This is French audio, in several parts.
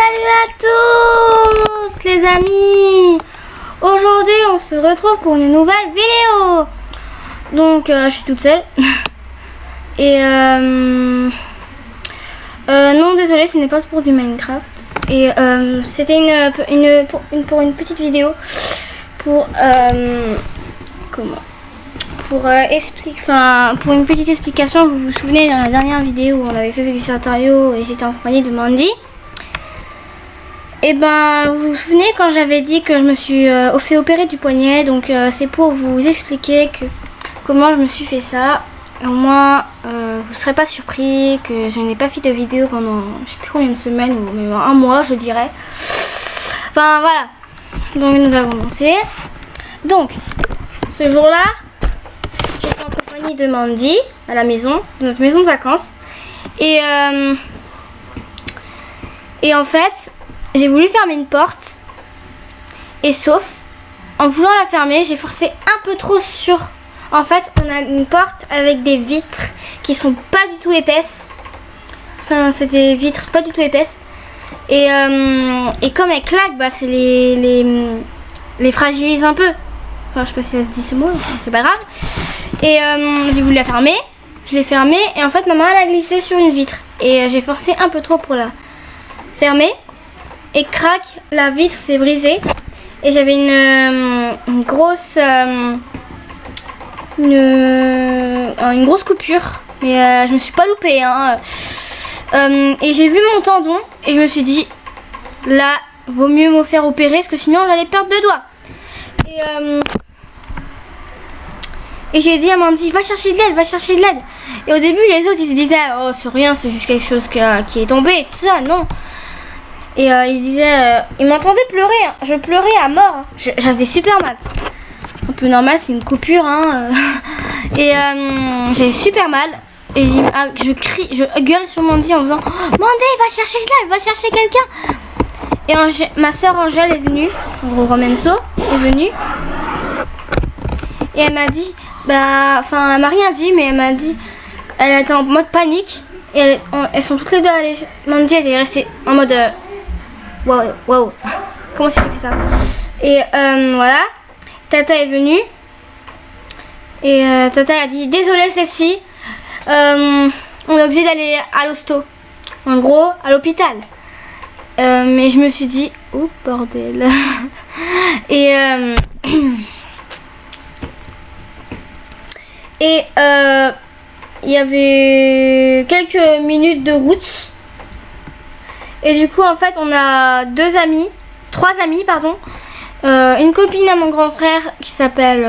Salut à tous les amis. Aujourd'hui on se retrouve pour une nouvelle vidéo. Donc je suis toute seule. Et non désolé, ce n'est pas pour du Minecraft. Et c'était pour une petite vidéo pour pour une petite explication. Vous vous souvenez dans la dernière vidéo où on avait fait du Sartario et j'étais en compagnie de Mandy. Et ben vous vous souvenez quand j'avais dit que je me suis fait opérer du poignet. Donc c'est pour vous expliquer comment je me suis fait ça. Au moins vous ne serez pas surpris que je n'ai pas fait de vidéo pendant je sais plus combien de semaines ou même un mois je dirais. Enfin voilà. Donc nous allons commencer. Donc ce jour là j'étais en compagnie de Mandy à la maison, de notre maison de vacances. Et en fait j'ai voulu fermer une porte. Et sauf en voulant la fermer j'ai forcé un peu trop sur. En fait on a une porte avec des vitres qui sont pas du tout épaisses. Enfin c'est des vitres pas du tout épaisses. Et comme elles claquent, bah c'est les fragilise un peu. Enfin je sais pas si ça se dit ce mot, c'est pas grave. Et j'ai voulu la fermer. Je l'ai fermée et en fait ma main elle a glissé sur une vitre. Et j'ai forcé un peu trop pour la fermer. Et crac, la vitre s'est brisée. Et j'avais une grosse coupure. Mais je me suis pas loupée hein. Et j'ai vu mon tendon et je me suis dit là vaut mieux me faire opérer parce que sinon j'allais perdre 2 doigts. Et j'ai dit à Mandy va chercher de l'aide, va chercher de l'aide. Et au début les autres ils se disaient oh c'est rien, c'est juste quelque chose qui est tombé et tout ça. Non. Et ils disaient ils m'entendaient pleurer hein. Je pleurais à mort hein. J'avais super mal. Un peu normal, c'est une coupure hein. Et j'avais super mal. Et je crie, je gueule sur Mandy en faisant Mandy va chercher de l'aide, va chercher quelqu'un. Et ma soeur Angèle est venue, en gros Romenso est venue. Et elle m'a dit elle m'a rien dit, mais elle m'a dit elle était en mode panique. Et elles sont toutes les deux allées. Mandy elle est restée en mode wow, comment tu fait ça. Et voilà, Tata est venue. Et Tata a dit désolée Cécile, on est obligé d'aller à l'hosto, en gros à l'hôpital. Mais je me suis dit oh bordel. Et il y avait quelques minutes de route. Et du coup en fait on a 3 amis pardon. Une copine à mon grand frère qui s'appelle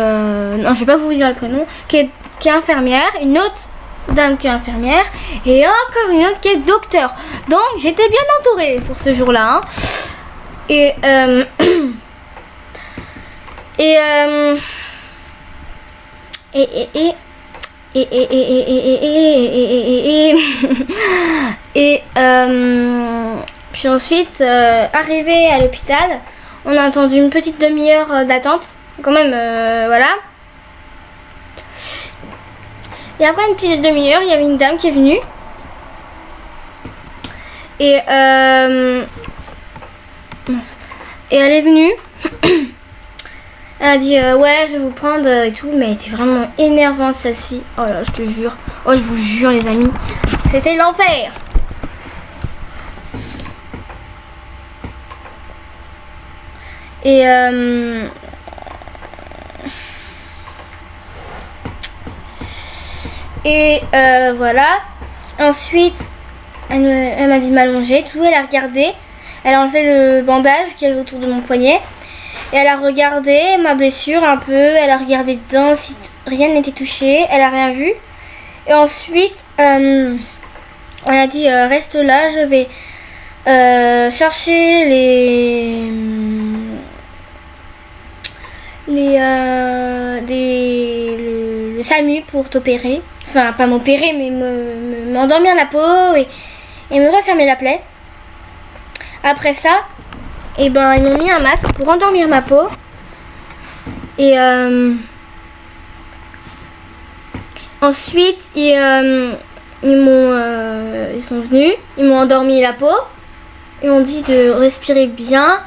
non je vais pas vous dire le prénom, qui est infirmière, une autre dame qui est infirmière et encore une autre qui est docteur. Donc j'étais bien entourée pour ce jour là hein. Et puis ensuite arrivé à l'hôpital on a attendu une petite demi-heure d'attente quand même voilà. Et après une petite demi-heure il y avait une dame qui est venue. Et elle est venue. Elle a dit ouais je vais vous prendre et tout. Mais elle était vraiment énervante celle-ci. Oh là je te jure. Oh je vous jure les amis. C'était l'enfer. Et voilà. Ensuite elle m'a dit de m'allonger. Tout elle a regardé. Elle a enlevé le bandage qu'il y avait autour de mon poignet. Et elle a regardé ma blessure un peu. Elle a regardé dedans si rien n'était touché. Elle a rien vu. Et ensuite elle a dit reste là, je vais chercher le SAMU pour t'opérer. Enfin pas m'opérer mais m'endormir la peau et me refermer la plaie. Après ça ils m'ont mis un masque pour endormir ma peau. Et ensuite ils sont venus, ils m'ont endormi la peau. Ils m'ont dit de respirer bien.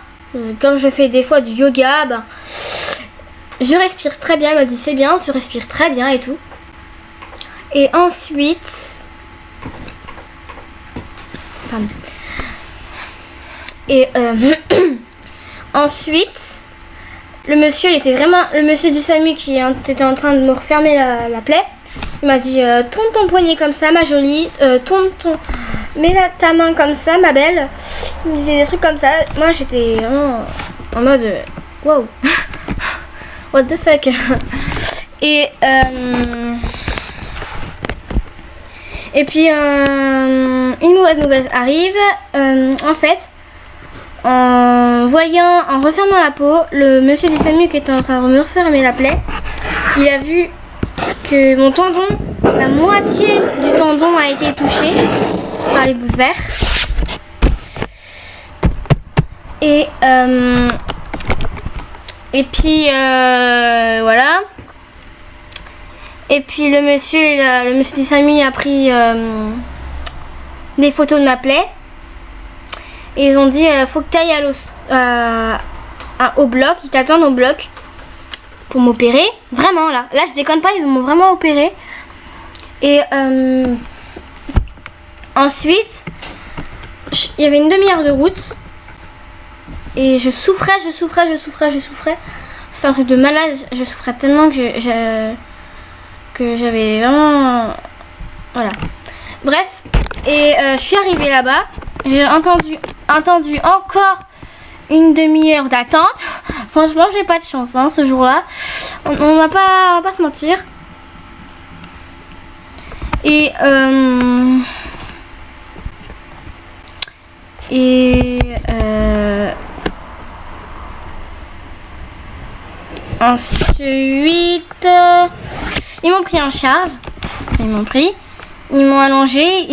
Comme je fais des fois du yoga, ben, je respire très bien. Il m'a dit c'est bien, tu respires très bien et tout. Et ensuite... Pardon. Et ensuite, le monsieur du SAMU qui était en train de me refermer la plaie, il m'a dit tourne ton poignet comme ça, ma jolie, mets ta main comme ça, ma belle. Il me disait des trucs comme ça. Moi, j'étais vraiment en mode wow, what the fuck. Et puis une mauvaise nouvelle arrive. En fait, en refermant la peau, le monsieur du SAMU qui était en train de me refermer la plaie, il a vu que mon tendon, la moitié du tendon a été touchée par les boules vertes. Et puis voilà. Et puis le monsieur du SAMU a pris des photos de ma plaie. Et ils ont dit faut que tu ailles au bloc, ils t'attendent au bloc pour m'opérer. Vraiment là je déconne pas, ils m'ont vraiment opéré. Et ensuite, il y avait une demi-heure de route. Et je souffrais. C'est un truc de malade, je souffrais tellement que j'avais vraiment... Voilà. Bref, et je suis arrivée là-bas. J'ai attendu encore une demi-heure d'attente. Franchement, j'ai pas de chance hein, ce jour-là. On va pas se mentir. Et ensuite, ils m'ont pris en charge. Ils m'ont allongé,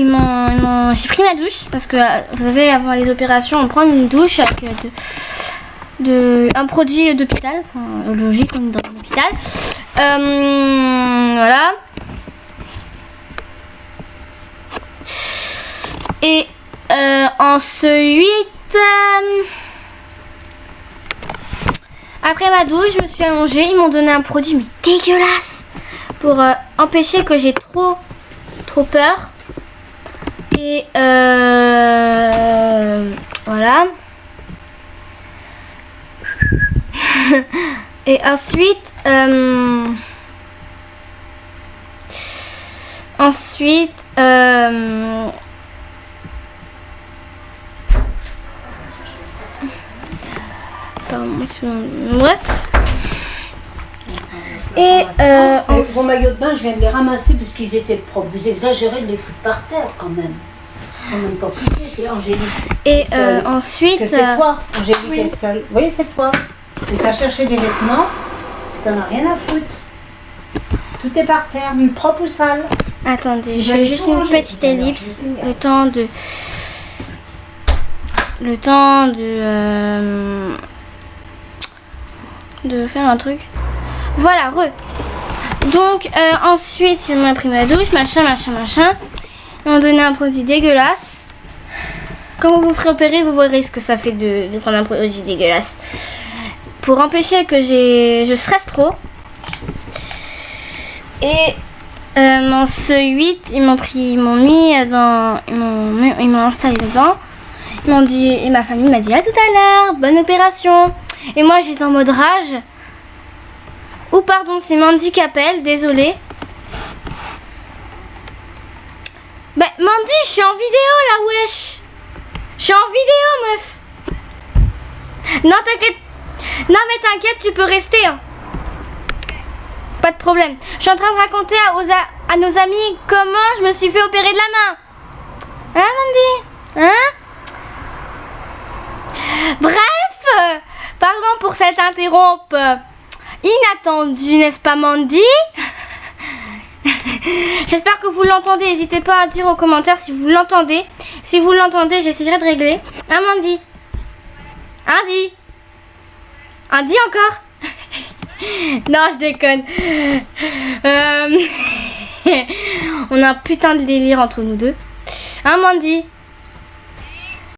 j'ai pris ma douche parce que vous savez, avant les opérations, on prend une douche avec un produit d'hôpital, enfin logique, on est dans l'hôpital. Voilà. Et ensuite, après ma douche, je me suis allongée. Ils m'ont donné un produit mais dégueulasse pour empêcher que j'ai trop peur. Et voilà. Et ensuite, bref. Et vos maillots de bain, je viens de les ramasser parce qu'ils étaient propres. Vous exagérez de les foutre par terre quand même. Quand même pas plus, c'est Angélique. Et ensuite. Que c'est toi, Angélique oui. est seule. Vous voyez, c'est toi. Tu as cherché des vêtements, tu n'en as rien à foutre. Tout est par terre, propre ou sale. Attendez, je fais juste une petite ellipse. Le temps de faire un truc. Voilà, Donc ensuite ils m'ont pris ma douche, machin. Ils m'ont donné un produit dégueulasse. Quand vous vous ferez opérer, vous verrez ce que ça fait de prendre un produit dégueulasse. Pour empêcher que je stresse trop. Et ensuite ils m'ont installé dedans. Ils m'ont dit, et ma famille m'a dit à tout à l'heure, bonne opération. Et moi j'étais en mode rage. Ou pardon, c'est Mandy qui appelle, désolée. Bah Mandy, je suis en vidéo là, wesh. Je suis en vidéo, meuf. Non, t'inquiète. Non mais t'inquiète, tu peux rester. Hein. Pas de problème. Je suis en train de raconter à nos amis comment je me suis fait opérer de la main. Hein Mandy? Hein? Bref, pardon pour cette interrompe inattendue, n'est-ce pas Mandy? J'espère que vous l'entendez. N'hésitez pas à dire aux commentaires si vous l'entendez. Si vous l'entendez, j'essaierai de régler. Hein Mandy? Andy encore? Non, je déconne. On a un putain de délire entre nous deux. Hein Mandy?